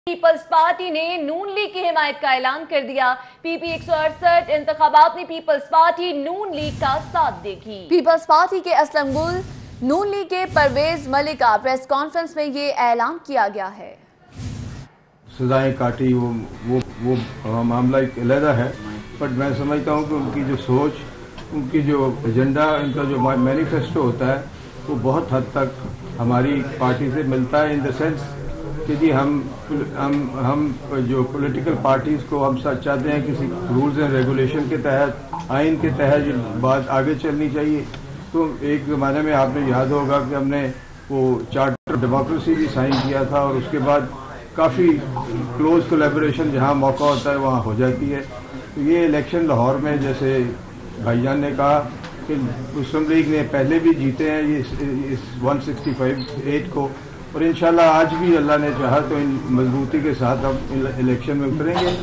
Peoples party نے نون league کی حمایت کا اعلان کر دیا۔ پی پی 168 انتخابات میں پیپلز پارٹی نون لیگ کا ساتھ دے گی۔ پیپلز پارٹی کے اسلم گل، نون لیگ کے پرویز ملک کا پریس کانفرنس میں یہ اعلان کیا گیا ہے۔ سزائیں کاٹی وہ معاملہ ایک علیحدہ ہے، بٹ میں سمجھتا ہوں کہ ان کی جو سوچ، ان کی جو ایجنڈا، ان کا جو مینیفیسٹو ہوتا ہے وہ بہت حد تک ہماری پارٹی سے ملتا ہے، ان دا سینس کہ جی ہم جو پولیٹیکل پارٹیز کو ہم ساتھ چاہتے ہیں کسی رولز اینڈ ریگولیشن کے تحت، آئین کے تحت یہ بات آگے چلنی چاہیے۔ تو ایک زمانے میں آپ نے یاد ہوگا کہ ہم نے وہ چارٹر ڈیموکریسی بھی سائن کیا تھا، اور اس کے بعد کافی کلوز کولیبریشن جہاں موقع ہوتا ہے وہاں ہو جاتی ہے۔ تو یہ الیکشن لاہور میں، جیسے بھائی جان نے کہا کہ مسلم لیگ نے پہلے بھی جیتے ہیں اس 165 کو، اور انشاءاللہ آج بھی اللہ نے چاہا تو ان مضبوطی کے ساتھ ہم الیکشن میں اتریں گے۔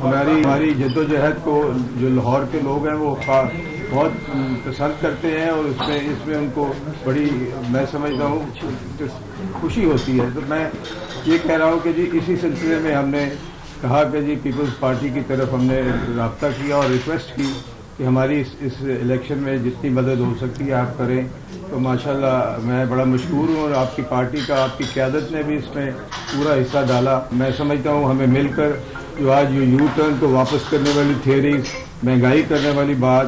ہماری جدوجہد کو جو لاہور کے لوگ ہیں وہ بہت پسند کرتے ہیں، اور اس میں ان کو بڑی، میں سمجھتا ہوں، خوشی ہوتی ہے۔ تو میں یہ کہہ رہا ہوں کہ جی اسی سلسلے میں ہم نے کہا کہ جی پیپلز پارٹی کی طرف ہم نے رابطہ کیا اور ریکویسٹ کی کہ ہماری اس الیکشن میں جتنی مدد ہو سکتی ہے آپ کریں۔ تو ماشاءاللہ میں بڑا مشکور ہوں، اور آپ کی پارٹی کا، آپ کی قیادت نے بھی اس میں پورا حصہ ڈالا۔ میں سمجھتا ہوں ہمیں مل کر جو آج یو ٹرن کو واپس کرنے والی تھیوریز، مہنگائی کرنے والی بات،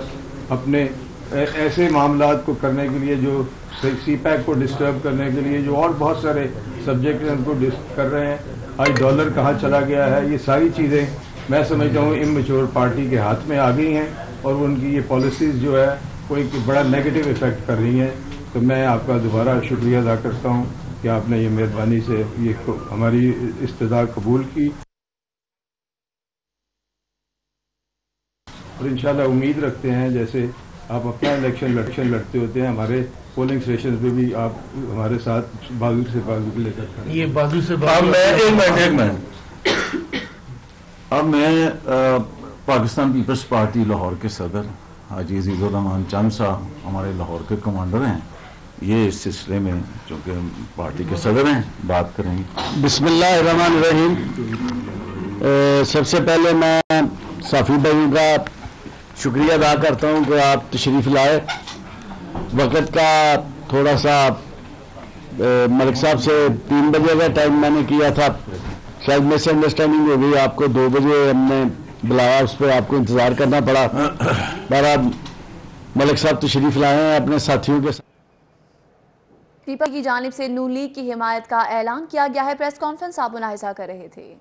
اپنے ایسے معاملات کو کرنے کے لیے جو سی پیک کو ڈسٹرب کرنے کے لیے جو اور بہت سارے سبجیکٹ ان کو کر رہے ہیں، آج ڈالر کہاں چلا گیا ہے، یہ ساری چیزیں میں سمجھتا ہوں اممیچور پارٹی کے ہاتھ میں آ گئی ہیں، اور ان کی یہ پالیسیز جو ہے وہ ایک بڑا نیگیٹو افیکٹ کر رہی ہیں۔ تو میں آپ کا دوبارہ شکریہ ادا کرتا ہوں کہ آپ نے یہ مہربانی سے یہ ہماری استدعا قبول کی، اور انشاءاللہ امید رکھتے ہیں جیسے آپ اپنا الیکشن لڑتے ہوتے ہیں، ہمارے پولنگ اسٹیشن پہ بھی آپ ہمارے ساتھ بازو سے بازو لے کر کھڑے ہیں۔ یہ بازو سے بازو۔ ایک منٹ اب میں پاکستان پیپلز پارٹی لاہور کے صدر حاجی عزیز الرحمان چند صاحب ہمارے لاہور کے کمانڈر ہیں، یہ اس سلسلے میں چونکہ پارٹی کے صدر ہیں بات کریں گے۔ بسم اللہ الرحمن الرحیم۔ سب سے پہلے میں صافی بھائی کا شکریہ ادا کرتا ہوں کہ آپ تشریف لائے۔ وقت کا تھوڑا سا ملک صاحب سے 3 بجے کا ٹائم میں نے کیا تھا، شاید مس انڈرسٹینڈنگ ہو گئی، آپ کو 2 بجے ہم نے بلایا، اس پہ آپ کو انتظار کرنا پڑا۔ بہرحال ملک صاحب تشریف لائے ہیں اپنے ساتھیوں کے ساتھ۔ پیپل کی جانب سے نون لیگ کی حمایت کا اعلان کیا گیا ہے۔ پریس کانفرنس آپ ملاحظہ کر رہے تھے۔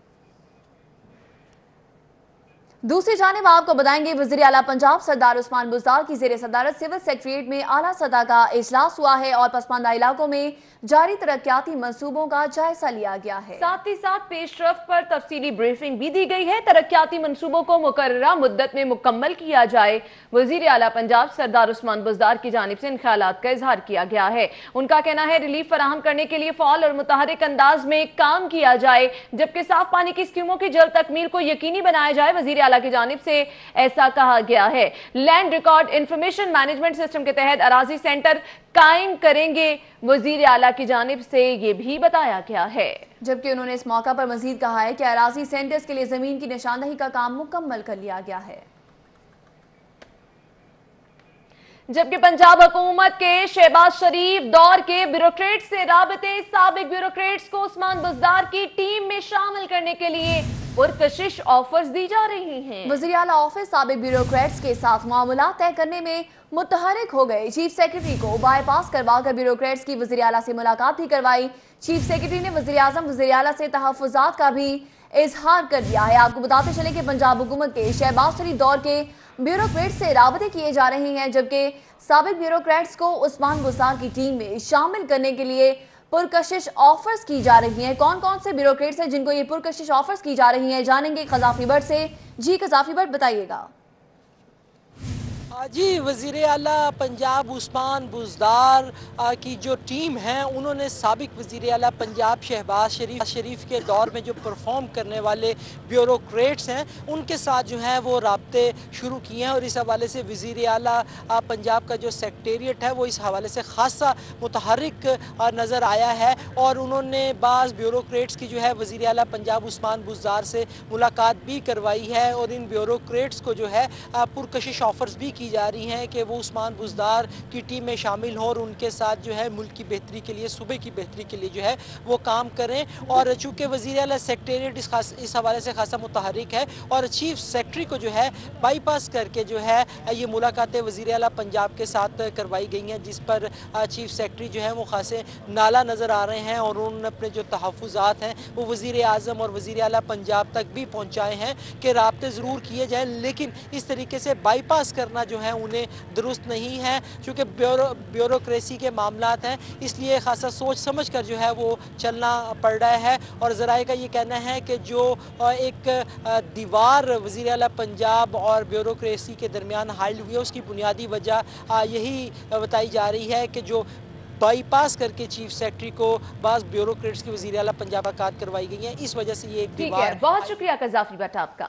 دوسری جانب آپ کو بتائیں گے وزیر اعلیٰ پنجاب سردار عثمان بزدار کی زیر صدارت سول سیکریٹریٹ میں اعلیٰ سطح کا اجلاس ہوا ہے، اور پسماندہ علاقوں میں جاری ترقیاتی منصوبوں کا جائزہ لیا گیا ہے۔ ساتھ ہی ساتھ پیش رفت پر تفصیلی بریفنگ بھی دی گئی ہے۔ ترقیاتی منصوبوں کو مقررہ مدت میں مکمل کیا جائے۔ وزیر اعلیٰ پنجاب سردار عثمان بزدار کی جانب سے ان خیالات کا اظہار کیا گیا ہے۔ ان کا کہنا ہے ریلیف فراہم کرنے کے لیے فعال اور متحرک انداز میں کام کیا جائے، جبکہ صاف پانی کی اسکیموں کی جلد تکمیل کو یقینی بنایا جائے۔ وزیر اعلیٰ کی جانب سے ایسا کہا گیا ہے۔ Land record information management system کے تحت اراضی سینٹر قائم کریں گے، وزیر اعلیٰ کی جانب سے یہ بھی بتایا گیا ہے۔ جبکہ انہوں نے اس موقع پر مزید کہا ہے کہ اراضی سینٹرز کے لیے زمین کی نشاندہی کا کام مکمل کر لیا گیا ہے۔ جبکہ پنجاب حکومت کے شہباز شریف دور کے بیوروکریٹ سے رابطے، سابق بیوروکریٹس کو عثمان بزدار کی ٹیم میں شامل کرنے کے لیے پرکشش آفرز دی جا رہی ہیں۔ وزیر اعلیٰ آفس سابق بیوروکریٹس کے ساتھ معاملات طے کرنے میں متحرک ہو گئے۔ چیف سیکرٹری کو بائی پاس کروا کر بیوروکریٹس کی وزیر اعلیٰ سے ملاقات بھی کروائی۔ چیف سیکرٹری نے وزیر اعظم وزیر اعلیٰ سے تحفظات کا بھی اظہار کر دیا ہے۔ آپ کو بتاتے چلیں کہ پنجاب حکومت کے شہباز شریف دور کے بیوروکریٹ سے رابطے کیے جا رہے ہیں، جبکہ سابق بیوروکریٹس کو عثمان بزدار کی ٹیم میں شامل کرنے کے لیے پرکشش آفرز کی جا رہی ہیں۔ کون کون سے بیوروکریٹس ہیں جن کو یہ پرکشش آفرز کی جا رہی ہیں، جانیں گے قذافی بٹ سے۔ جی قذافی بٹ بتائیے گا۔ جی وزیر اعلیٰ پنجاب عثمان بزدار کی جو ٹیم ہے انہوں نے سابق وزیر اعلیٰ پنجاب شہباز شریف کے دور میں جو پرفارم کرنے والے بیوروکریٹس ہیں ان کے ساتھ جو ہیں وہ رابطے شروع کیے ہیں، اور اس حوالے سے وزیر اعلیٰ پنجاب کا جو سیکریٹریٹ ہے وہ اس حوالے سے خاصا متحرک نظر آیا ہے، اور انہوں نے بعض بیوروکریٹس کی جو ہے وزیر اعلیٰ پنجاب عثمان بزدار سے ملاقات بھی کروائی ہے، اور ان بیوروکریٹس کو جو ہے پرکشش آفرز بھی کی جا رہی ہیں کہ وہ عثمان بزدار کی ٹیم میں شامل ہوں اور ان کے ساتھ جو ہے ملک کی بہتری کے لیے، صوبے کی بہتری کے لیے جو ہے وہ کام کریں۔ اور چونکہ وزیر اعلیٰ سیکریٹریٹ اس حوالے سے خاصا متحرک ہے، اور چیف سیکرٹری کو جو ہے بائی پاس کر کے جو ہے یہ ملاقاتیں وزیر اعلیٰ پنجاب کے ساتھ کروائی گئی ہیں، جس پر چیف سیکرٹری جو ہے وہ خاصے نالا نظر آ رہے ہیں، اور انہوں نے اپنے جو تحفظات ہیں وہ وزیر اعظم اور وزیر اعلیٰ پنجاب تک بھی پہنچائے ہیں کہ رابطے ضرور کیے جائیں، لیکن اس طریقے سے بائی پاس کرنا جو ہے انہیں درست نہیں ہے، چونکہ بیوروکریسی کے معاملات ہیں، اس لیے خاصا سوچ سمجھ کر جو ہے وہ چلنا پڑ رہا ہے۔ اور ذرائع کا یہ کہنا ہے کہ جو ایک دیوار وزیر اعلیٰ پنجاب اور بیوروکریسی کے درمیان حائل ہوئی ہے اس کی بنیادی وجہ یہی بتائی جا رہی ہے کہ جو بائی پاس کر کے چیف سیکرٹری کو بعض بیوروکریٹس کی وزیر اعلیٰ پنجاب ملاقات کروائی گئی ہیں، اس وجہ سے یہ ایک دیوار۔ بہت شکریہ قذافی بٹ آپ کا۔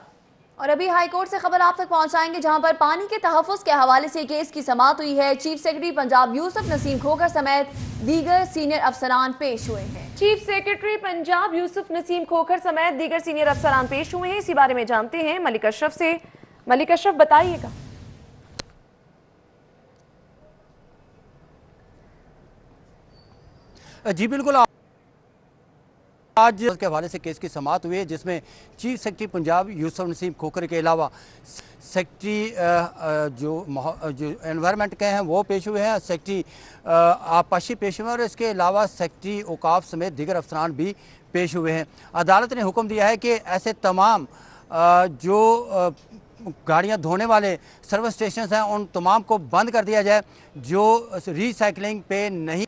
اور ابھی ہائی کورٹ سے خبر آپ تک پہنچائیں گے جہاں پر پانی کے تحفظ کے حوالے سے کیس کی سماعت ہوئی ہے۔ چیف سیکرٹری پنجاب یوسف نسیم کھوکھر سمیت دیگر سینئر افسران پیش ہوئے ہیں۔ چیف سیکرٹری پنجاب یوسف نسیم کھوکھر سمیت دیگر سینئر افسران پیش ہوئے ہیں، اسی بارے میں جانتے ہیں ملک اشرف سے۔ ملک اشرف بتائیے گا۔ جی بالکل، آج کے حوالے سے کیس کی سماعت ہوئی ہے جس میں چیف سیکرٹری پنجاب یوسف نسیم کھوکھر کے علاوہ سیکرٹری جو انوائرمنٹ کے ہیں وہ پیش ہوئے ہیں، سیکرٹری آبپاشی پیش ہوئے ہیں، اور اس کے علاوہ سیکرٹری اوقاف سمیت دیگر افسران بھی پیش ہوئے ہیں۔ عدالت نے حکم دیا ہے کہ ایسے تمام جو گاڑیاں دھونے والے سروس اسٹیشنز ہیں ان تمام کو بند کر دیا جائے جو ری سائیکلنگ پہ نہیں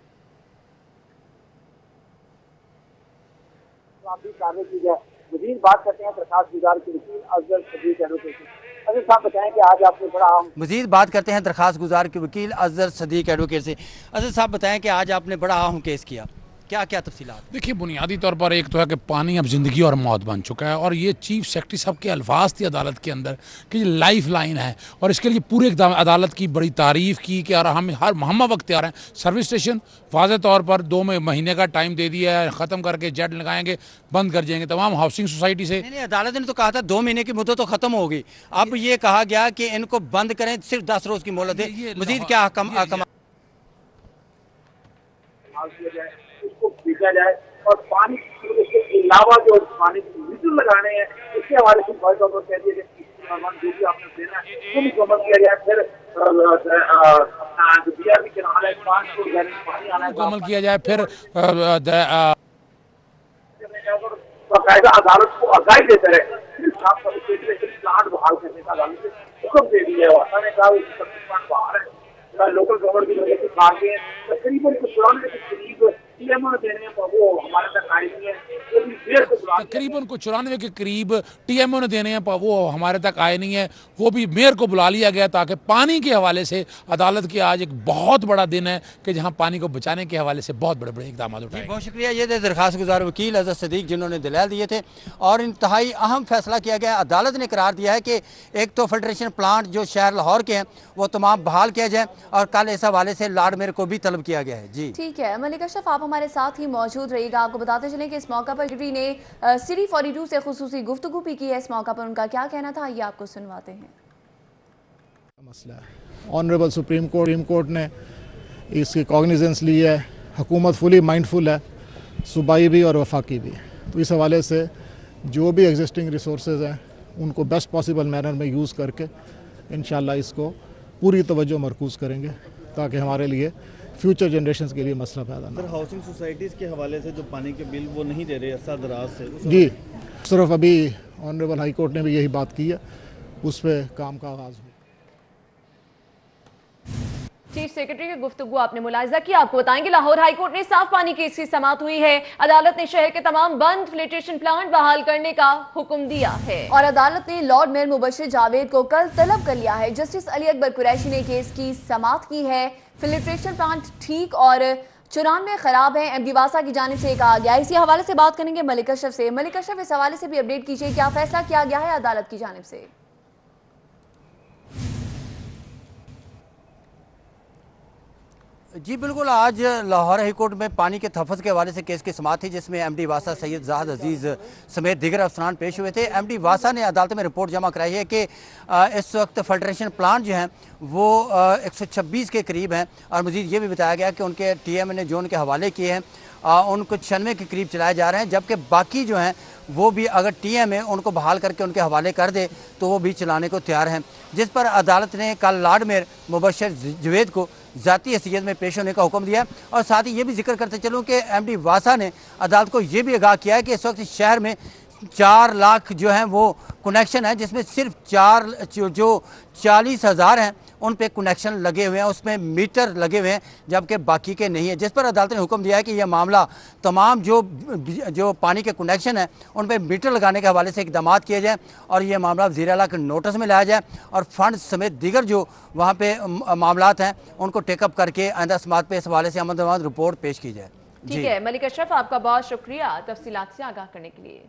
کارروائی کی جائے۔ مزید بات کرتے ہیں درخواست گزار کے وکیل اظہر صدیق ایڈوکیٹ سے۔ اظہر صاحب بتائیں کہ آج آپ نے بڑا اہم مزید بات کرتے ہیں درخواست گزار کے وکیل اظہر صدیق ایڈوکیٹ سے۔ اظہر صاحب بتائیں کہ آج آپ نے بڑا اہم کیس کیا، کیا کیا تفصیلات؟ دیکھیے بنیادی طور پر ایک تو ہے کہ پانی اب زندگی اور موت بن چکا ہے، اور یہ چیف سیکرٹری صاحب کے الفاظ تھی عدالت کے اندر کہ یہ لائف لائن ہے، اور اس کے لیے پورے عدالت کی بڑی تعریف کی کہ ہم ہر وقت تیار ہیں۔ سروس اسٹیشن واضح طور پر 2 مہینے کا ٹائم دے دیا ہے، ختم کر کے جیٹ لگائیں گے، بند کر جائیں گے۔ تمام ہاؤسنگ سوسائٹی سے نہیں، عدالت نے تو کہا تھا 2 مہینے کی مدت تو ختم ہوگی، اب یہ کہا گیا کہ ان کو بند کریں، صرف 10 روز کی مہلت ہے، مزید کیا حکم اس کو بھیجا جائے، اور پانی کے علاوہ جو پانی کے میٹر لگانے ہیں اس کے حوالے سے بہت زیادہ کہہ دیا جائے جو بھی آپ نے دینا ہے وہ مکمل کیا جائے، پھر اپنا جو بی آر بی کے نال ہے پانی آنا ہے مکمل کیا جائے، پھر باقاعدہ عدالت کو آگاہی دیتا رہے، پلانٹ بحال کرنے کا عدالت سے حکم دے دیا ہے۔ نے کہا پلانٹ باہر ہے، لوکل گورنمنٹ کی وجہ سے کھا کے تقریباً 94 کے قریب ٹی ایم او نے دینے ہیں وہ ہمارے تک آئی نہیں ہے، تقریباً 94 کے قریب ٹی ایم او نے دینے ہیں وہ ہمارے تک آئے نہیں ہیں، وہ بھی میئر کو بلا لیا گیا تاکہ پانی کے حوالے سے عدالت کی آج ایک بہت بڑا دن ہے کہ جہاں پانی کو بچانے کے حوالے سے بہت بڑے بڑے اقدامات اٹھائے۔ بہت شکریہ، یہ تھے درخواست گزار وکیل اظہر صدیق جنہوں نے دلائل دیے تھے، اور انتہائی اہم فیصلہ کیا گیا۔ عدالت نے قرار دیا ہے کہ ایک تو فلٹریشن پلانٹ جو شہر لاہور کے ہیں وہ تمام بحال کیا جائے، اور کل اس حوالے سے لارڈ میئر کو بھی طلب کیا گیا ہے۔ جی ٹھیک ہے ملک اشرف، آپ ہمارے ساتھ ہی موجود رہیے گا۔ آپ کو بتاتے چلیں کہ اس موقع پر سیکرٹری نے سٹی 42 سے خصوصی گفتگو بھی کی ہے، اس موقع پر ان کا کیا کہنا تھا یہ آپ کو سنواتے ہیں۔ مسئلہ ہے آنریبل سپریم کورٹ نے اس کی کاگنیزنس لی ہے، حکومت فلی مائنڈفل ہے، صوبائی بھی اور وفاقی بھی، تو اس حوالے سے جو بھی ایگزسٹنگ ریسورسز ہیں ان کو بیسٹ پاسبل مینر میں یوز کر کے انشاءاللہ اس کو پوری توجہ مرکوز کریں گے تاکہ ہمارے لیے فیوچر جنریشنز کے لیے مسئلہ پیدا نہ ہو۔ ہاؤسنگ سوسائٹیز کے حوالے سے جو پانی کے بل وہ نہیں دے رہے عرصہ دراز سے، جی صرف ابھی آنریبل ہائی کورٹ نے بھی یہی بات کی ہے، اس پہ کام کا آغاز ہوا۔ चीफ सेक्रेटरी की गुफ्तगू आपने मुलाहिजा की। आपको बताएंगे लाहौर हाई कोर्ट ने साफ पानी केस की समाअत हुई है। अदालत ने शहर के तमाम बंद फिल्ट्रेशन प्लांट बहाल करने का हुक्म दिया है और अदालत ने लॉर्ड मेयर मुबशिर जावेद को कल तलब कर लिया है। जस्टिस अली अकबर कुरैशी ने केस की समाअत की है। फिल्ट्रेशन प्लांट ठीक और 94 खराब है, एमडी वासा की जानिब से कहा गया। इसी हवाले से बात करेंगे मलिक अशरफ से। मलिक अशरफ, इस हवाले से भी अपडेट कीजिए, क्या फैसला किया गया है अदालत की जानिब से? जी बिल्कुल, आज लाहौर हाई कोर्ट में पानी के तहफ़्फ़ुज़ के हवाले से केस की समाअत थी, जिसमें एमडी वासा सैयद ज़ाहद अजीज़ समेत दीगर अफसरान पेश हुए थे। एमडी वासा ने अदालत में रिपोर्ट जमा कराई है कि इस वक्त फिल्ट्रेशन प्लांट जो हैं वो 126 के करीब हैं और मज़ीद ये भी बताया गया कि उनके TM ने जो उनके हवाले किए हैं उनको 96 के करीब चलाए जा रहे हैं, जबकि बाकी जो हैं वो भी अगर TM उनको बहाल करके उनके हवाले कर दे तो वो भी चलाने को तैयार हैं। जिस पर अदालत ने कल लॉर्ड मेयर मुबशिर जावेद को ज़ाती हैसियत में पेश होने का हुक्म दिया। और साथ ही ये भी जिक्र करते चलूँ कि एमडी वासा ने अदालत को ये भी आगाह किया है कि इस वक्त शहर में 4 लाख जो हैं वो कनेक्शन है, जिसमें सिर्फ 40,000 हैं उन पे कनेक्शन लगे हुए हैं, उसमें मीटर लगे हुए हैं, जबकि बाकी के नहीं है। जिस पर अदालत ने हुक्म दिया है कि यह मामला तमाम जो पानी के कनेक्शन हैं उन पे मीटर लगाने के हवाले से इकदाम किए जाएँ और यह मामला वज़ीर आला के नोटिस में लाया जाए और फंड समेत दीगर जो वहाँ पे मामलात हैं उनको टेकअप करके आइंदा समाअत पे इस हवाले से अमल रिपोर्ट पेश की जाए। ठीक है मलिक अशरफ, आपका बहुत शुक्रिया तफसीलात से आगाह करने के लिए।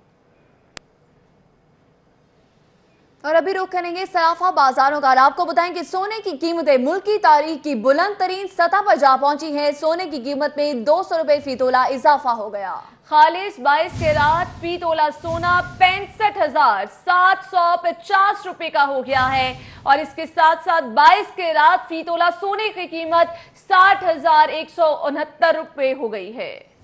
और अभी रुख करेंगे सराफा बाजारों का। आपको बताएं कि सोने की कीमतें मुल्क की तारीख की बुलंद तरीन सतह पर जा पहुंची हैं। सोने की कीमत में 200 रुपए फी तोला इजाफा हो गया। खालिस 22 कैरात फी तोला सोना 65,750 रुपए का हो गया है और इसके साथ साथ 22 कैरात फी तोला सोने की कीमत 60,169 रुपए हो गई है।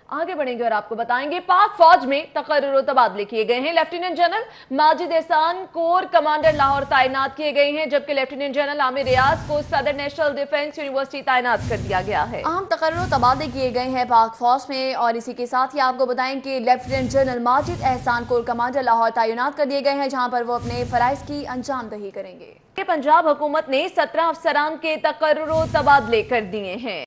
आगे बढ़ेंगे और आपको बताएंगे पाक फौज में तकर्रुर तबादले किए गए हैं। लेफ्टिनेंट जनरल माजिद एहसान कोर कमांडर लाहौर तैनात किए गए हैं, जबकि लेफ्टिनेंट जनरल आमिर रियाज को सदर नेशनल डिफेंस यूनिवर्सिटी तैनात कर दिया गया है। अहम तकर्रुर तबादले किए गए हैं पाक फौज में और इसी के साथ ही आपको बताएं कि लेफ्टिनेंट जनरल माजिद एहसान कोर कमांडर लाहौर तैनात कर दिए गए हैं, जहां पर वो अपने फराइज की अंजाम दही करेंगे। पंजाब हुकूमत ने 17 अफसरान के तकर्रुर तबादले कर दिए हैं।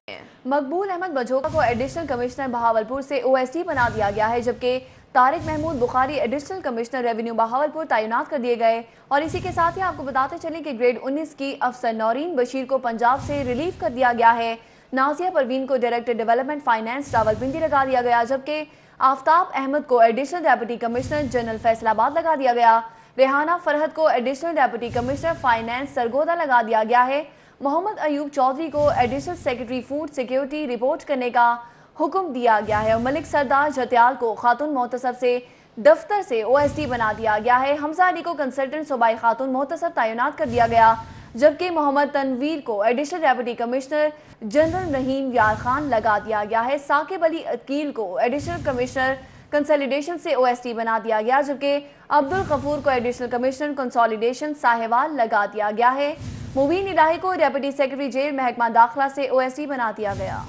मकबूल अहमद बजोका को एडिशनल कमिश्नर बहावलपुर से OSD बना दिया गया है, जबकि Tariq Mahmood Bukhari additional commissioner revenue Bahawalpur तैनात कर दिए गए। और इसी के साथ ही आपको बताते चलें कि ग्रेड 19 की अफसर नौरीन बशीर को पंजाब से रिलीव कर दिया गया है। नाजिया परवीन को डायरेक्टर डेवलपमेंट फाइनेंस रावलपिंडी लगा दिया गया, जबकि आफ्ताब अहमद को additional deputy commissioner general Faisalabad लगा दिया गया। रेहाना फरहद को additional deputy commissioner finance Sargodha लगा दिया गया है। मोहम्मद अयूब चौधरी को additional secretary food security report करने का हुक्म दिया गया है और मलिक सरदार जतियाल को खातून मोहतसब से दफ्तर से OSD बना दिया गया है। हमजा अली को कंसल्टेंट सूबाई खातून मोहतसब तैनात कर दिया गया, जबकि मोहम्मद तनवीर को एडिशनल डेप्यूटी कमिश्नर जनरल रहीम यार खान लगा दिया गया है। साकिब अली अकील को एडिशनल कमिश्नर कंसोलिडेशन से OSD बना दिया गया, जबकि अब्दुल गफूर को एडिशनल कमिश्नर कंसोलिडेशन साहिवाल लगा दिया गया है। मुबीन इलाही को डेप्यूटी सेक्रेटरी जेल महकमा दाखिला से OSD बना दिया गया।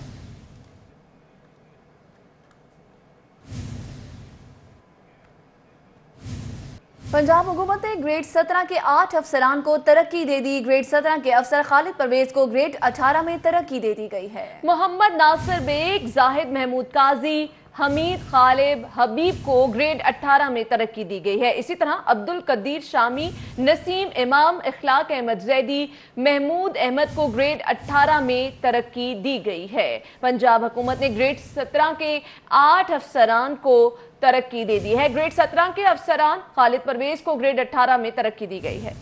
पंजाब हुकूमत ने ग्रेड 17 के 8 अफसरान को तरक्की दे दी। ग्रेड 17 के अफसर खालिद परवेज को ग्रेड 18 में तरक्की दे दी गई है। मोहम्मद नासिर बेग, जाहिद महमूद काजी, हमीद खालिब हबीब को ग्रेड 18 में तरक्की दी गई है। इसी तरह अब्दुल कदीर शामी, नसीम इमाम, इखलाक अहमद जैदी, महमूद अहमद को ग्रेड 18 में तरक्की दी गई है। पंजाब हुकूमत ने ग्रेड 17 के 8 अफसरान को तरक्की दे दी है। ग्रेड 17 के अफसरान खालिद परवेज को ग्रेड 18 में तरक्की दी गई है।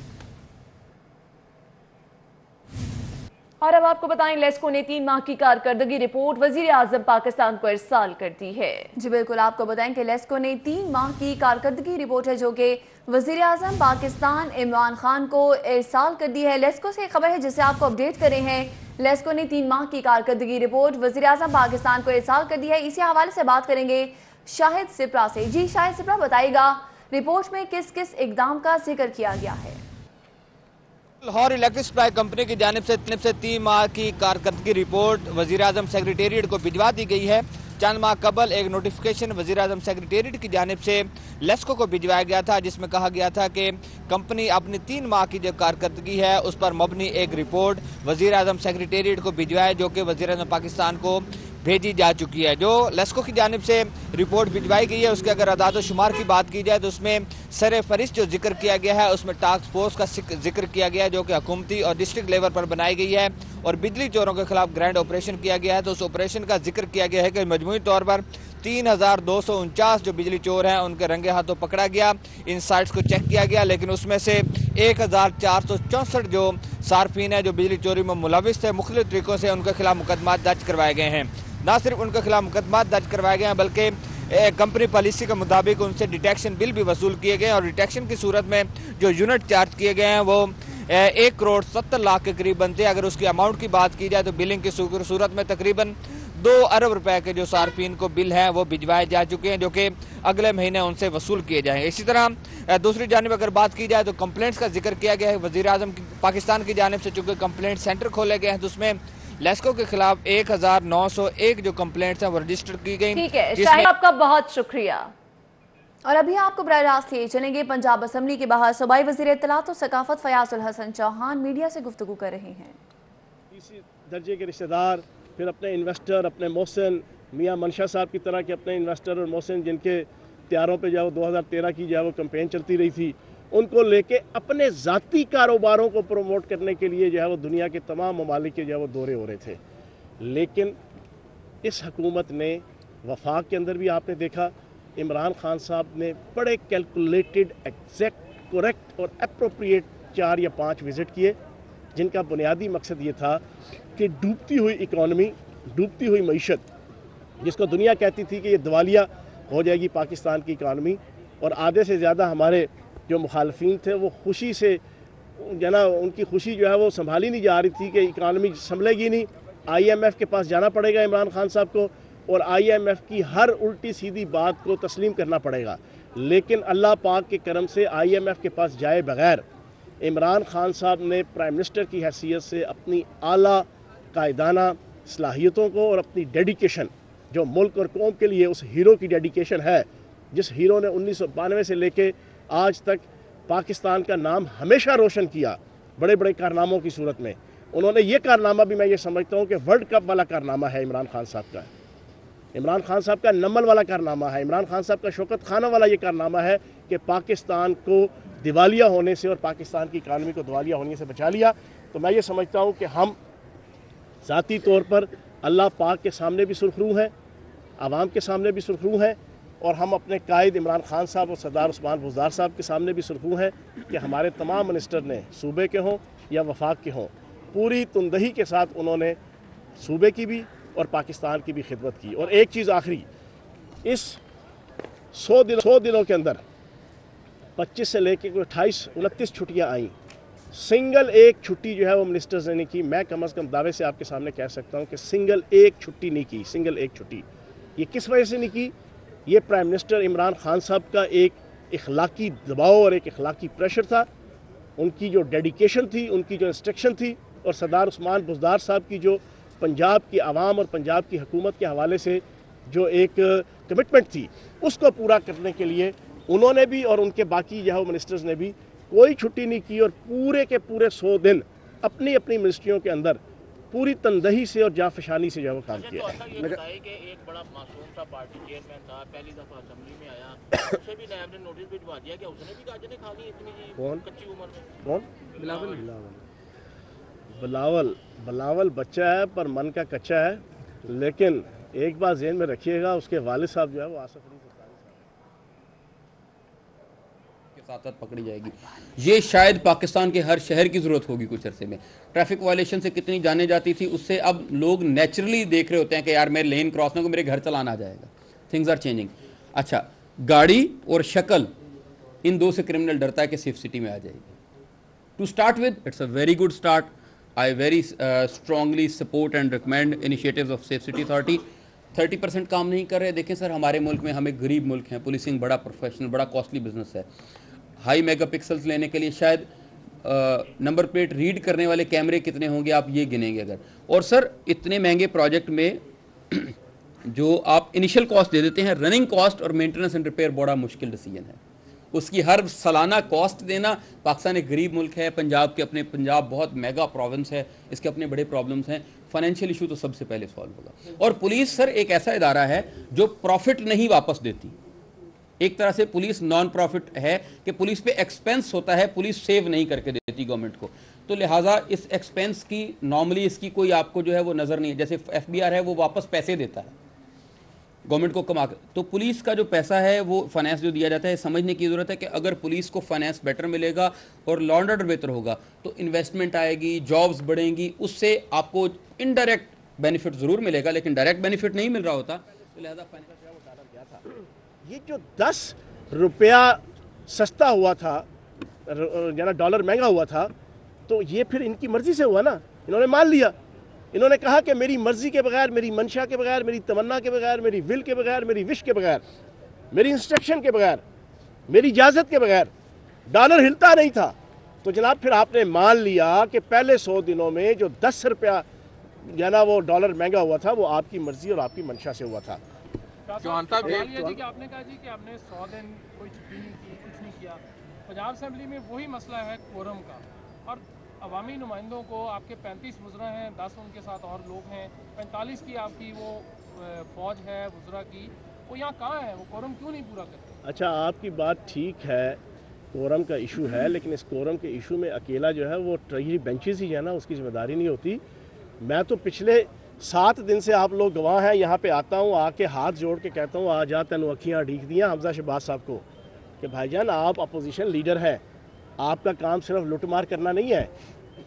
और अब आपको बताएं, लेस्को ने 3 माह की कारकर्दगी रिपोर्ट वजीर आजम पाकिस्तान को इरसाल कर दी है। जी बिल्कुल, आपको बताएं कि लेस्को ने 3 माह की कारकर्दगी रिपोर्ट है जो कि वजीर आजम पाकिस्तान इमरान खान को इरसाल कर दी है। लेस्को से खबर है जिसे आपको अपडेट करे हैं। लेस्को ने 3 माह की कारकर्दगी रिपोर्ट वजीर आजम पाकिस्तान को इरसाल कर दी है। इसी हवाले से बात करेंगे शाहिद सिपरा से। जी शाहिद सिपरा, बताइएगा रिपोर्ट में किस किस इकदाम का जिक्र किया गया है? लाहौर इलेक्ट्रिक सप्लाई कंपनी की जानिब से 3 माह की कारकर्दगी रिपोर्ट वज़ीर आज़म सेक्रेटेरिएट को भिजवा दी गई है। चंद माह कबल एक नोटिफिकेशन वज़ीर-ए-आज़म सेक्रेटेरिएट की जानिब से लेस्को को भिजवाया गया था, जिसमें कहा गया था कि कंपनी अपनी 3 माह की जो कारकर्दगी है उस पर मबनी एक रिपोर्ट वज़ीर-ए-आज़म सेक्रेटेरिएट को भिजवाए, जो कि वज़ीर-ए-आज़म पाकिस्तान को भेजी जा चुकी है। जो लेस्को की जानिब से रिपोर्ट भिजवाई गई है उसके अगर अदाद शुमार की बात की जाए तो उसमें सर फहरिस्त जो जिक्र किया गया है उसमें टास्क फोर्स का जिक्र किया गया है, जो कि हुकूमती और डिस्ट्रिक्ट लेवल पर बनाई गई है, और बिजली चोरों के खिलाफ ग्रैंड ऑपरेशन किया गया है। तो उस ऑपरेशन का जिक्र किया गया है कि मजमूई तौर पर 3249 जो बिजली चोर हैं उनके रंगे हाथों पकड़ा गया। इन साइट्स को चेक किया गया, लेकिन उसमें से 1464 जो सार्फिन है जो बिजली चोरी में मुलविस थे, मुख्तलिफ तरीकों से उनके खिलाफ मुकदमा दर्ज करवाए गए हैं। ना सिर्फ उनके खिलाफ मुकदमा दर्ज करवाए गए हैं बल्कि कंपनी पॉलिसी के मुताबिक उनसे डिटेक्शन बिल भी वसूल किए गए, और डिटेक्शन की सूरत में जो यूनिट चार्ज किए गए हैं वो 1 करोड़ 70 लाख के करीब बनते हैं। अगर उसकी अमाउंट की बात की जाए तो बिलिंग की सूरत में तकरीबन 2 अरब रुपए के जो सार्फिन को बिल हैं वो भिजवाए जा चुके हैं, जो कि अगले महीने उनसे वसूल किए जाएंगे। इसी तरह दूसरी जानिब अगर बात की जाए तो कंप्लेंट्स का जिक्र किया गया है। वज़ीर-ए-आज़म पाकिस्तान की जानिब से चूँकि कंप्लेंट सेंटर खोले गए हैं तो उसमें लेस्को के खिलाफ 1901 जो कंप्लेंट्स हैं वो रजिस्टर की गई। ठीक है शाहिद, आपका बहुत शुक्रिया। और अभी आपको बराह रास्त लिए चलेंगे पंजाब असम्बली के बाहर सूबाई वज़ीर इत्तलात और सकाफत फयाज़ उल हसन चौहान मीडिया से गुफ्तगू कर रहे हैं। इसी दर्जे के रिश्तेदार, फिर अपने इन्वेस्टर, अपने मोहसिन मियाँ मनशा साहब की तरह के अपने इन्वेस्टर और मोहसिन जिनके त्यारों पे जो है 2013 की जो है वो कैंपेन चलती रही थी, उनको लेके अपने ज़ाती कारोबारों को प्रमोट करने के लिए जो है वो दुनिया के तमाम ममालिक के जो है वो दौरे हो रहे थे। लेकिन इस हुकूमत ने वफाक के अंदर भी आपने देखा इमरान खान साहब ने बड़े कैलकुलेटेड, एग्जैक्ट, करेक्ट और अप्रोप्रिएट 4 या 5 विज़िट किए, जिनका बुनियादी मकसद ये था कि डूबती हुई इकॉनमी, डूबती हुई मईशत, जिसको दुनिया कहती थी कि ये दिवालिया हो जाएगी पाकिस्तान की इकॉनमी, और आधे से ज़्यादा हमारे जो मुखालफिन थे वो खुशी से जना उनकी खुशी जो है वो संभाली नहीं जा रही थी कि इकॉनमी संभलेगी नहीं, IMF के पास जाना पड़ेगा इमरान खान साहब को, और IMF की हर उल्टी सीधी बात को तस्लीम करना पड़ेगा। लेकिन अल्लाह पाक के करम से IMF के पास जाए बगैर इमरान खान साहब ने प्राइम मिनिस्टर की हैसियत से अपनी आला कायदाना सलाहियतों को और अपनी डेडिकेशन, जो मुल्क और कौम के लिए उस हीरो की डेडिकेशन है, जिस हीरो ने 1992 से लेके आज तक पाकिस्तान का नाम हमेशा रोशन किया बड़े बड़े कारनामों की सूरत में, उन्होंने ये कारनामा भी मैं ये समझता हूँ कि वर्ल्ड कप वाला कारनामा है इमरान खान साहब का, इमरान खान साहब का नमल वाला कारनामा है, इमरान खान साहब का शौकत खाना वाला ये कारनामा है कि पाकिस्तान को दिवालिया होने से और पाकिस्तान की इकानमी को दिवालिया होने से बचा लिया। तो मैं ये समझता हूँ कि हम ज़ाती तौर पर अल्लाह पाक के सामने भी सुरखरू हैं, आवाम के सामने भी सुरखरू हैं, और हम अपने कायद इमरान खान साहब और सरदार उस्मान बुज़दार साहब के सामने भी सुरखरू हैं कि हमारे तमाम मिनिस्टर ने सूबे के हों या वफाक के हों, पूरी तुंदही के साथ उन्होंने सूबे की भी और पाकिस्तान की भी खिदमत की। और एक चीज़ आखिरी, इस 100 दिनों के अंदर 25 से लेकर 28-29 छुट्टियाँ आई, सिंगल एक छुट्टी जो है वो मिनिस्टर्स ने नहीं की। मैं कम अज़ कम दावे से आपके सामने कह सकता हूँ कि सिंगल एक छुट्टी नहीं की, सिंगल एक छुट्टी। ये किस वजह से नहीं की? ये प्राइम मिनिस्टर इमरान खान साहब का एक इखलाकी दबाव और एक इखलाकी प्रेशर था, उनकी जो डेडिकेशन थी, उनकी जो इंस्ट्रक्शन थी, और सरदार उस्मान बुज़दार साहब की जो पंजाब की आवाम और पंजाब की हुकूमत के हवाले से जो एक कमिटमेंट थी, उसको पूरा करने के लिए उन्होंने भी और उनके बाकी जो मिनिस्टर्स ने भी कोई छुट्टी नहीं की, और पूरे के पूरे 100 दिन अपनी अपनी मिनिस्ट्रियों के अंदर पूरी तनदही से और जाफशानी से जो है वो काम किया। एक बड़ा मासूम सा पार्टी चेयरमैन था, पहली दफा असेंबली में आया, उसे भी नायब ने नोटिस भिजवा दिया कि उसने भी गाजरें खा ली इतनी कच्ची उम्र में। कौन? बिलावल बच्चा है पर मन का कच्चा है। लेकिन एक बात ज़हन में रखिएगा, उसके वालिद साहब जो है वो आसफ अली साथ पकड़ी जाएगी। ये शायद पाकिस्तान के हर शहर की ज़रूरत होगी कुछ अरसे में। ट्रैफिक वायलेशन से कितनी जाने जाती थी, उससे अब लोग नेचुरली देख रहे होते हैं कि यार मैं लेन क्रॉस ना को मेरे घर चलाना आ जाएगा। Things are changing. अच्छा, गाड़ी और शक्ल, इन दो से क्रिमिनल डरता है कि सेफ सिटी में आ जाएगी। To start with, it's a very good start. I very strongly support and recommend initiatives of safe city authority. 30% काम नहीं कर रहे। देखें सर, हमारे मुल्क में, हम एक गरीब मुल्क हैं, पुलिसिंग बड़ा प्रोफेशनल, बड़ा कॉस्टली बिजनेस है। हाई मेगापिक्सल्स लेने के लिए शायद नंबर प्लेट रीड करने वाले कैमरे कितने होंगे आप ये गिनेंगे अगर। और सर, इतने महंगे प्रोजेक्ट में جو آپ انیشل کاسٹ دے دیتے ہیں، رننگ کاسٹ اور مینٹیننس اینڈ ریپیئر بڑا مشکل ڈیسیجن ہے. اس کی ہر سالانہ کاسٹ دینا، پاکستان ایک غریب ملک ہے، پنجاب بہت میگا پروونس ہے، اس کے اپنے بڑے پرابلمس ہیں، فائنینشیل ایشو تو سب سے پہلے سالو ہوگا. اور پولیس سر ایک ایسا ادارہ ہے جو پروفٹ نہیں واپس دیتی. ایک طرح سے پولیس نان پروفٹ ہے کہ پولیس پہ ایکسپینس ہوتا ہے، پولیس سیو نہیں کر کے دیتی گورنمنٹ کو. تو لہٰذا اس ایکسپینس کی نارملی اس کی کوئی آپ کو جو ہے وہ نظر نہیں ہے. جیسے ایف بی آر ہے وہ واپس پیسے دیتا ہے گورنمنٹ کو کما کے. تو پولیس کا جو پیسہ ہے وہ فائنانس جو دیا جاتا ہے، سمجھنے کی ضرورت ہے کہ اگر پولیس کو فائنانس بیٹر ملے گا اور لا اینڈ آرڈر بہتر ہوگا تو انویسٹمنٹ آئے گی، جابز بڑھیں گی، اس سے آپ کو انڈائریکٹ بینیفٹ ضرور ملے گا لیکن ڈائریکٹ بینیفٹ نہیں مل رہا ہوتا. تو لہٰذا یہ جو 10 روپیہ سستا ہوا تھا، یعنی ڈالر مہنگا ہوا تھا، تو یہ پھر ان کی مرضی سے ہوا نا. انہوں نے مان لیا، انہوں نے کہا کہ میری مرضی کے بغیر، میری منشا کے بغیر، میری تمنا کے بغیر، میری ول کے بغیر، میری وش کے بغیر، میری انسٹرکشن کے بغیر، میری اجازت کے بغیر ڈالر ہلتا نہیں تھا. تو جناب پھر آپ نے مان لیا کہ پہلے 100 دنوں میں جو 10 روپیہ یعنی وہ ڈالر مہنگا ہوا تھا وہ آپ کی مرضی اور آپ کی منشا سے ہوا تھا. آپ نے کہا جی کہ آپ نے 100 دن کوئی چھٹی نہیں کی، کچھ نہیں کیا. پنجاب اسمبلی میں وہی مسئلہ ہے کورم کا، اور عوامی نمائندوں کو آپ کے 35 وزراء ہیں، 10 ان کے ساتھ اور لوگ ہیں، 45 کی آپ کی وہ فوج ہے وزراء کی، وہ یہاں کہاں ہے؟ وہ کورم کیوں نہیں پورا کرتے؟ اچھا آپ کی بات ٹھیک ہے، کورم کا ایشو ہے، لیکن اس کورم کے ایشو میں اکیلا جو ہے وہ ٹریجری بینچز ہی ہے نا، اس کی ذمہ داری نہیں ہوتی. میں تو پچھلے 7 دن سے آپ لوگ گواہ ہیں، یہاں پہ آتا ہوں، آ کے ہاتھ جوڑ کے کہتا ہوں آ جا تینوں اکھیاں ڈھیک دیاں حمزہ شہباز صاحب کو کہ بھائی جان آپ اپوزیشن لیڈر ہیں، آپ کا کام صرف لوٹ مار کرنا نہیں ہے،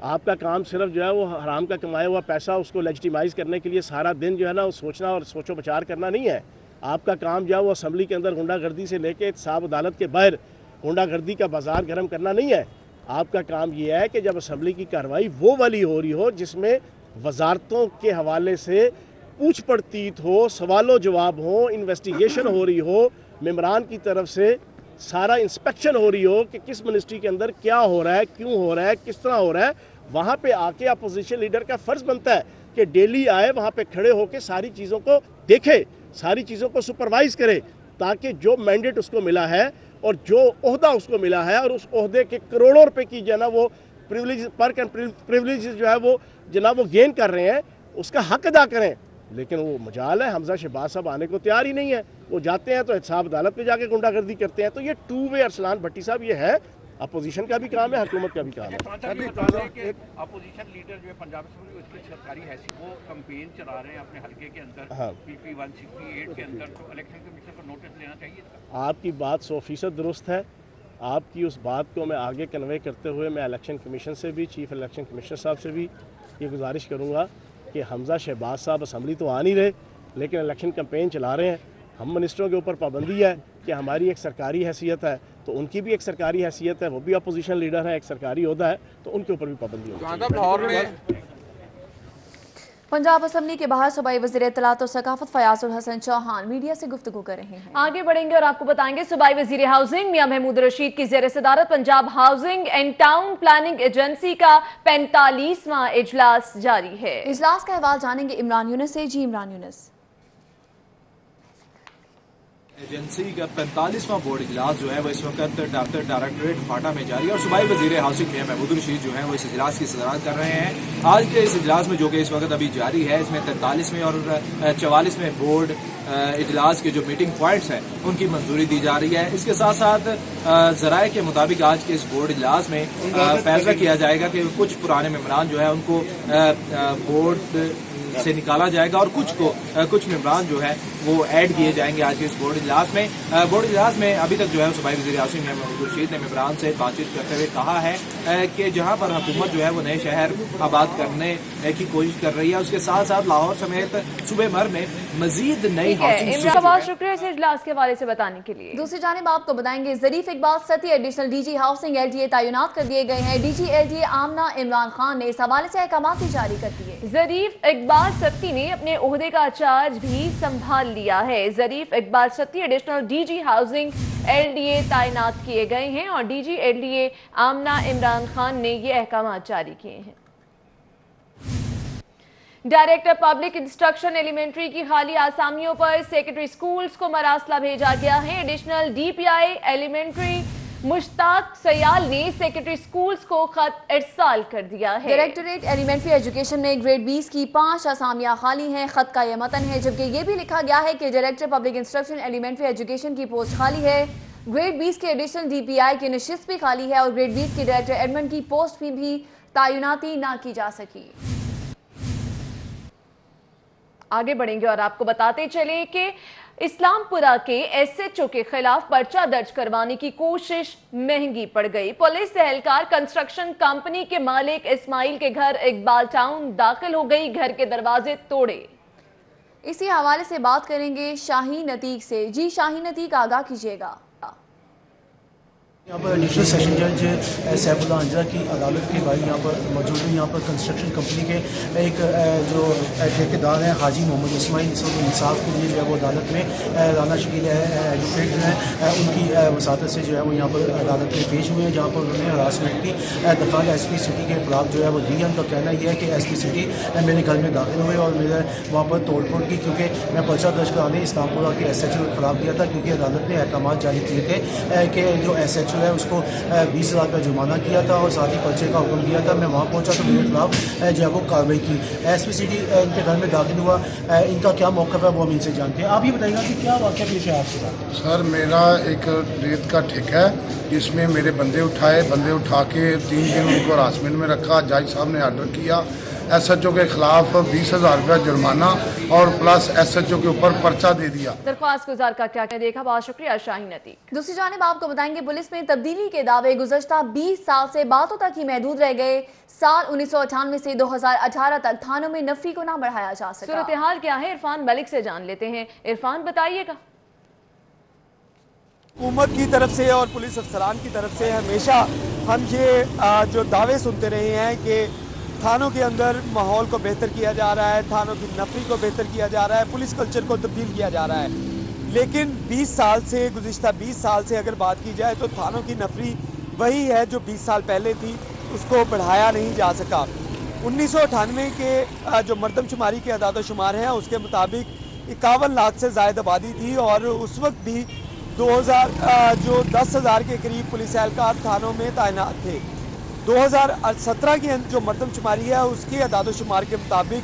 آپ کا کام صرف جو ہے وہ حرام کا کمایا ہوا پیسہ اس کو لیجیٹیمائز کرنے کے لیے سارا دن جو ہے نا وہ سوچنا اور سوچ و بچار کرنا نہیں ہے. آپ کا کام جو ہے وہ اسمبلی کے اندر غنڈہ گردی سے لے کے احتساب عدالت کے باہر غنڈہ گردی کا بازار گرم کرنا نہیں ہے. آپ کا کام یہ ہے کہ جب اسمبلی کی کارروائی وہ والی ہو رہی ہو جس میں وزارتوں کے حوالے سے پوچھ پڑتیت ہو، سوال و جواب ہو، انویسٹیگیشن ہو رہی ہو، ممبران کی طرف سے سارا انسپیکشن ہو رہی ہو کہ کس منسٹری کے اندر کیا ہو رہا ہے، کیوں ہو رہا ہے، کس طرح ہو رہا ہے، وہاں پہ آ کے اپوزیشن لیڈر کا فرض بنتا ہے کہ ڈیلی آئے، وہاں پہ کھڑے ہو کے ساری چیزوں کو دیکھے، ساری چیزوں کو سپروائز کرے، تاکہ جو مینڈیٹ اس کو ملا ہے اور جو عہدہ اس کو ملا ہے اور اس عہدے کے کروڑوں روپے کی جو ہے نا وہ پریولیج جو ہے وہ جناب وہ گین کر رہے ہیں، اس کا حق ادا کریں. لیکن وہ مجال ہے حمزہ شہباز صاحب آنے کو تیار ہی نہیں ہے. وہ جاتے ہیں تو احتساب عدالت پہ جا کے غنڈہ گردی کرتے ہیں. تو یہ ٹو وے ارسلان بھٹی صاحب یہ ہے، اپوزیشن کا بھی کام ہے، حکومت کا بھی کام ہے. اپوزیشن لیڈر جو ہے پنجاب اسمبلی اس کی سرکاری حیثیت وہ کمپین چلا رہے ہیں اپنے حلقے کے اندر پی پی 168 کے اندر، تو الیکشن کمیشن کو نوٹس لینا چاہیے تھا. آپ کی بات 100% درست ہے. آپ کی اس بات کو میں آگے کنوے کرتے ہوئے میں الیکشن کمیشن سے بھی، چیف الیکشن کمشنر صاحب سے بھی یہ گزارش کروں گا کہ حمزہ شہباز صاحب اسمبلی تو آ نہیں رہے لیکن الیکشن کمپین چلا رہے ہیں. ہم منسٹروں کے اوپر پابندی ہے کہ ہماری ایک سرکاری حیثیت ہے، تو ان کی بھی ایک سرکاری حیثیت ہے، وہ بھی اپوزیشن لیڈر ہیں، ایک سرکاری عہدہ ہے، تو ان کے اوپر بھی پابندی ہوگی. پنجاب اسمبلی کے باہر صوبائی وزیر اطلاعات اور ثقافت فیاض الحسن چوہان میڈیا سے گفتگو کر رہے ہیں. آگے بڑھیں گے اور آپ کو بتائیں گے صوبائی وزیر ہاؤسنگ میاں محمود رشید کی زیر صدارت Punjab housing and town planning agency کا 45واں اجلاس جاری ہے. اجلاس کا احوال جانیں گے عمران یونس سے. جی عمران یونس. ایجنسی کا 45واں بورڈ اجلاس جو ہے وہ اس وقت ڈائریکٹوریٹ فاٹا میں جاری ہے اور صوبائی وزیر ہاؤسنگ میاں محمود رشید جو ہیں وہ اس اجلاس کی صدارت کر رہے ہیں. آج کے اس اجلاس میں جو کہ اس وقت ابھی جاری ہے اس میں 43ویں اور 44ویں بورڈ اجلاس کے جو میٹنگ پوائنٹس ہیں ان کی منظوری دی جا رہی ہے. اس کے ساتھ ساتھ ذرائع کے مطابق آج کے اس بورڈ اجلاس میں فیصلہ کیا جائے گا کہ کچھ پرانے ممبران جو ہے ان کو بورڈ سے نکالا جائے گا اور کچھ ممبران جو ہے وہ ایڈ کیے جائیں گے آج کے اس بورڈ اجلاس میں. بورڈ اجلاس میں ابھی تک جو ہے صوبائی وزیر ہاؤسنگ میاں محمود رشید نے ممبران سے بات چیت کرتے ہوئے کہا ہے کہ جہاں پر حکومت جو ہے وہ نئے شہر آباد کرنے کی کوشش کر رہی ہے اس کے ساتھ ساتھ لاہور سمیت صوبے بھر میں مزید نئی ہاؤسنگ. بہت شکریہ اس اجلاس کے حوالے سے بتانے کے لیے. دوسری جانب آپ کو بتائیں گے Zarif Iqbal Satti additional D G housing LDA تعینات کر دیے گئے ہیں. D G LDA Amna Imran Khan نے اس حوالے سے احکامات بھی جاری کر دیے. ظریف اقبال ستی نے اپنے عہدے کا چارج بھی سنبھال لیا ہے. Zarif Iqbal Satti additional D G housing LDA تعینات کیے گئے ہیں اور D G LDA Amna Imran Khan نے یہ احکامات جاری کیے ہیں. डायरेक्टर पब्लिक इंस्ट्रक्शन एलिमेंट्री की खाली आसामियों पर सेक्रेटरी स्कूल्स को मरासला भेजा गया है। Additional DPI elementary Mushtaq Sayal ने सेक्रेटरी स्कूल्स को खत इरसाल कर दिया है। डायरेक्टरेट एलिमेंट्री एजुकेशन में ग्रेड 20 की 5 असामियां खाली हैं। खत का यह मतन है, जबकि ये भी लिखा गया है कि director public instruction elementary education की पोस्ट खाली है। ग्रेड 20 के एडिशनल डीपीआई की नशिस्त भी खाली है और ग्रेड 20 के डायरेक्टर एडमिन की पोस्ट में भी तैनाती ना की जा सकी। आगे बढ़ेंगे और आपको बताते चले कि इस्लामपुरा के एसएचओ के खिलाफ पर्चा दर्ज करवाने की कोशिश महंगी पड़ गई। पुलिस एहलकार कंस्ट्रक्शन कंपनी के मालिक इस्माइल के घर इकबाल टाउन दाखिल हो गई, घर के दरवाजे तोड़े। इसी हवाले से बात करेंगे शाहीन अतीक से। जी शाहीन अतीक, आगाह कीजिएगा। यहाँ पर एडिशनल सेशन जज सैफुल्लाह अंजरा की अदालत के भाई यहाँ पर मौजूद है। यहाँ पर कंस्ट्रक्शन कंपनी के एक जो ठेकेदार हैं हाजी मोहम्मद इस्माइल, इस वक्त इंसाफ के लिए जो है वो अदालत में राना शकील एडवोकेट जो है उनकी वसातत से जो है वो यहाँ पर अदालत में पेश हुए हैं, जहाँ पर उन्होंने हरासमेंट की दरख्वास्त एसपी सिटी के खिलाफ जो है वो दी है। उनका कहना यह है कि एसपी सिटी मेरे घर में दाखिल हुए और मेरे वहाँ पर तोड़ फोड़ की, क्योंकि मैं पर्चा दर्ज कराने इस्लामपुरा के एसएचओ के खिलाफ दिया था, क्योंकि अदालत ने अहकाम जारी किए थे कि जो एसएचओ है उसको 20,000 का जुर्माना किया था और साथ ही पर्चे का हुक्म दिया था। मैं वहाँ पहुँचा तो मेरे खिलाफ जो है वो कार्रवाई की। एसपी सिटी इनके घर में दाखिल हुआ, इनका क्या मौक़िफ़ है वो हम इनसे जानते हैं। आप ही बताइएगा कि क्या वाक़या पेश है आपके साथ? सर, मेरा एक रेत का ठेका है जिसमें मेरे बंदे उठा के 3 दिन उनको हरासमेंट में रखा। जज साहब ने आर्डर किया एसएचओ के खिलाफ 20,000 रुपया जुर्माना और प्लस एसएचओ के ऊपर पर्चा दे दिया। दरख्वास्त गुजार का क्या देखा, बहुत शुक्रिया शाहीन अतीक। दूसरी जानिब आपको बताएंगे पुलिस में तब्दीली के दावे गुज़श्ता 20 साल से बातों तक ही महदूद रह गए। साल 1998 से 2018 तक थानों में नफरी को ना बढ़ाया जा सका। सूरत हाल क्या है, इरफान मलिक से जान लेते हैं। इरफान, बताइएगा। हुकूमत की तरफ से और पुलिस अफसरान की तरफ से हमेशा हम ये जो दावे सुनते रहे हैं कि थानों के अंदर माहौल को बेहतर किया जा रहा है, थानों की नफरी को बेहतर किया जा रहा है, पुलिस कल्चर को तब्दील किया जा रहा है। लेकिन 20 साल से, गुज़िश्ता 20 साल से अगर बात की जाए तो थानों की नफरी वही है जो 20 साल पहले थी, उसको बढ़ाया नहीं जा सका। 1998 के जो मरदमशुमारी के अदाद-ओ-शुमार हैं उसके मुताबिक 51 लाख से ज़ायद आबादी थी और उस वक्त भी 10,000 के करीब पुलिस एहलकार थानों में तैनात थे। 2017 की जो मरदमशुमारी है उसके अदाद-ओ-शुमार के मुताबिक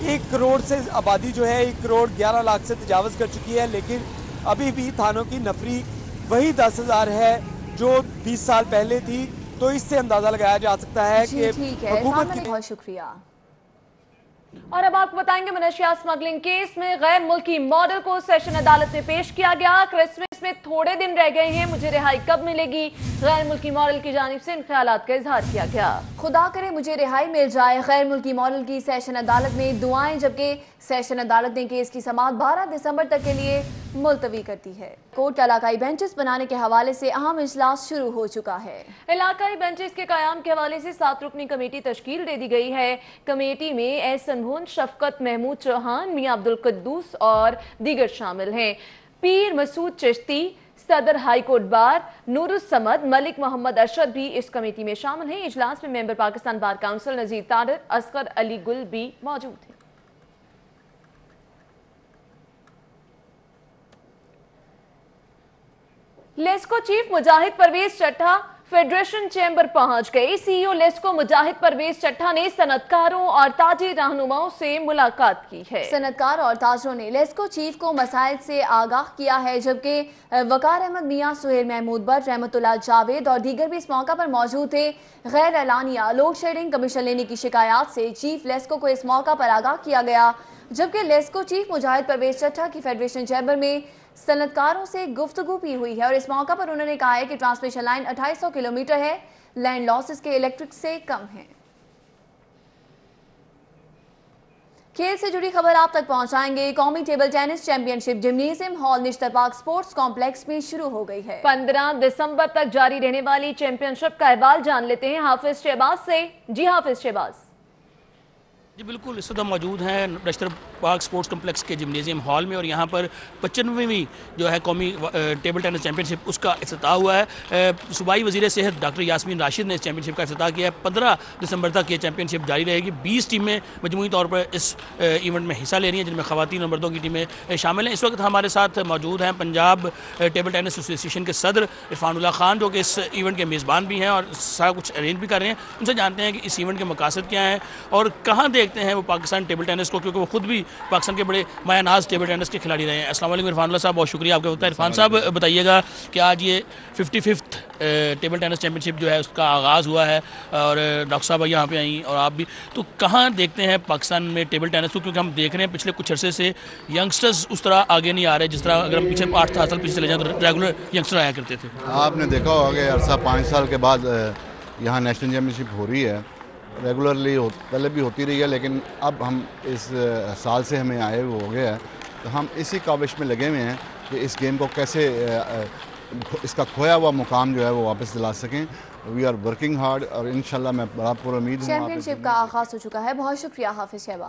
1 करोड़ से आबादी जो है 1 करोड़ 11 लाख से तजावज़ कर चुकी है, लेकिन अभी भी थानों की नफरी वही 10,000 है जो 20 साल पहले थी। तो इससे अंदाज़ा लगाया जा सकता है कि हुकूमत की। बहुत शुक्रिया। और अब आपको बताएंगे मनशियात स्मगलिंग केस में गैर मुल्की मॉडल को सेशन अदालत में पेश किया गया। क्रिसमस में थोड़े दिन रह गए हैं, मुझे रिहाई कब मिलेगी, गैर मुल्की मॉडल की जानिब से इन ख्यालात का इजहार किया गया। खुदा करे मुझे रिहाई मिल जाए, गैर मुल्की मॉडल की सेशन अदालत में दुआएं, जबकि सेशन अदालत ने केस की समाअत 12 दिसंबर तक के लिए मुलतवी करती है। कोर्ट के इलाकाई बेंचेस बनाने के हवाले से अहम इजलास शुरू हो चुका है। इलाकाई बेंचेस के कयाम के हवाले से 7 रुकनी कमेटी तश्कील दे दी गई है। कमेटी में एहसन भुन, शफकत महमूद चौहान, मियां अब्दुल कद्दूस और दीगर शामिल हैं। पीर मसूद चिश्ती, सदर high court bar नूरुस Samad, Malik Mohammad Arshad भी इस कमेटी में शामिल हैं। इजलास में मेंबर पाकिस्तान बार काउंसिल नजीर तारिर, असगर अली गुल भी मौजूद हैं। लेस्को चीफ मुजाहिद परवेज चट्टा फेडरेशन चैम्बर पहुंच गए। सीईओ लेस्को मुजाहिद परवेज चट्टा ने सनतकारों और ताजी रहनुमाओं से मुलाकात की है। सनतकार और ताजरों ने लेस्को चीफ को मसाइल से आगाह किया है, जबकि वकार अहमद मियां, सुहेल महमूद बट, रहमतुल्लाह जावेद और दीगर भी इस मौका पर मौजूद थे। गैर एलानिया लोड शेडिंग कमीशन लेने की शिकायत से चीफ लेस्को को इस मौका पर आगाह किया गया, जबकि लेस्को चीफ मुजाहिद परवेज चट्टा की फेडरेशन चैम्बर में सनतकारों से गुफ्तगू भी हुई है और इस मौका पर उन्होंने कहा है कि ट्रांसमिशन लाइन 2800 किलोमीटर है, लैंड लॉसेस के इलेक्ट्रिक से कम है। खेल से जुड़ी खबर आप तक पहुंचाएंगे। कौमी table tennis championship gymnasium hall Nishtar park sports complex में शुरू हो गई है। 15 दिसंबर तक जारी रहने वाली चैंपियनशिप का अहवाल जान लेते हैं हाफिज शहबाज से। जी हाफिज शहबाज। जी बिल्कुल, इस वक्त हम मौजूद हैं नश्तर पार्क स्पोर्ट्स कम्प्लेक्स के जिम्नेजियम हॉल में और यहाँ पर 95वीं जो है कौमी टेबल टेनिस चैंपियनशिप उसका इफ्तिताह हुआ है। सूबाई वज़ीर सेहत डॉक्टर यास्मीन राशिद ने इस चैंपियनशिप का इफ्तिताह किया है। 15 दिसंबर तक ये चैंपियनशिप जारी रहेगी। 20 टीमें मजमूई तौर पर इस इवेंट में हिस्सा ले रही हैं, जिनमें ख़वातीन और मर्दों की टीमें शामिल हैं। इस वक्त हमारे साथ मौजूद हैं पंजाब टेबल टेनिस एसोसिएशन के सदर इरफानुल्लाह खान, जो कि इस इवेंट के मेज़बान भी हैं और सारा कुछ अरेंज भी कर रहे हैं। उनसे जानते हैं कि इस इवेंट के मकासद क्या हैं और कहाँ देखते हैं वो पाकिस्तान टेबल टेनिस को, क्योंकि वो खुद भी पाकिस्तान के बड़े मायानाज टेबल टेनिस के खिलाड़ी रहे हैं। अस्सलाम वालेकुम इरफानुल्लाह साहब, बहुत शुक्रिया आपका वक्त है। इरफान साहब बताइएगा कि आज ये 55th टेबल टेनिस चैंपियनशिप जो है उसका आगाज़ हुआ है और डॉक्टर साहब यहाँ पे आई और आप भी, तो कहाँ देखते हैं पाकिस्तान में टेबल टेनिस को, क्योंकि हम देख रहे हैं पिछले कुछ अरसे से यंगस्टर्स उस तरह आगे नहीं आ रहे जिस तरह अगर हम पीछे 8 साल पीछे चले जाएँ तो रेगुलर यंगस्टर आया करते थे। आपने देखा होगा कि अरसा 5 साल के बाद यहाँ नेशनल चैम्पियनशिप हो रही है। रेगुलरली पहले भी होती रही है, लेकिन अब हम इस साल से हमें आए वो हो गया है, तो हम इसी काविश में लगे हुए हैं कि इस गेम को कैसे इसका खोया हुआ मुकाम जो है वो वापस दिला सकें। वी आर वर्किंग हार्ड और इंशाल्लाह मैं बड़ा पूरा उम्मीद हूँ। चैंपियनशिप का आगाज़ हो चुका है। बहुत शुक्रिया हाफिज शहबाज।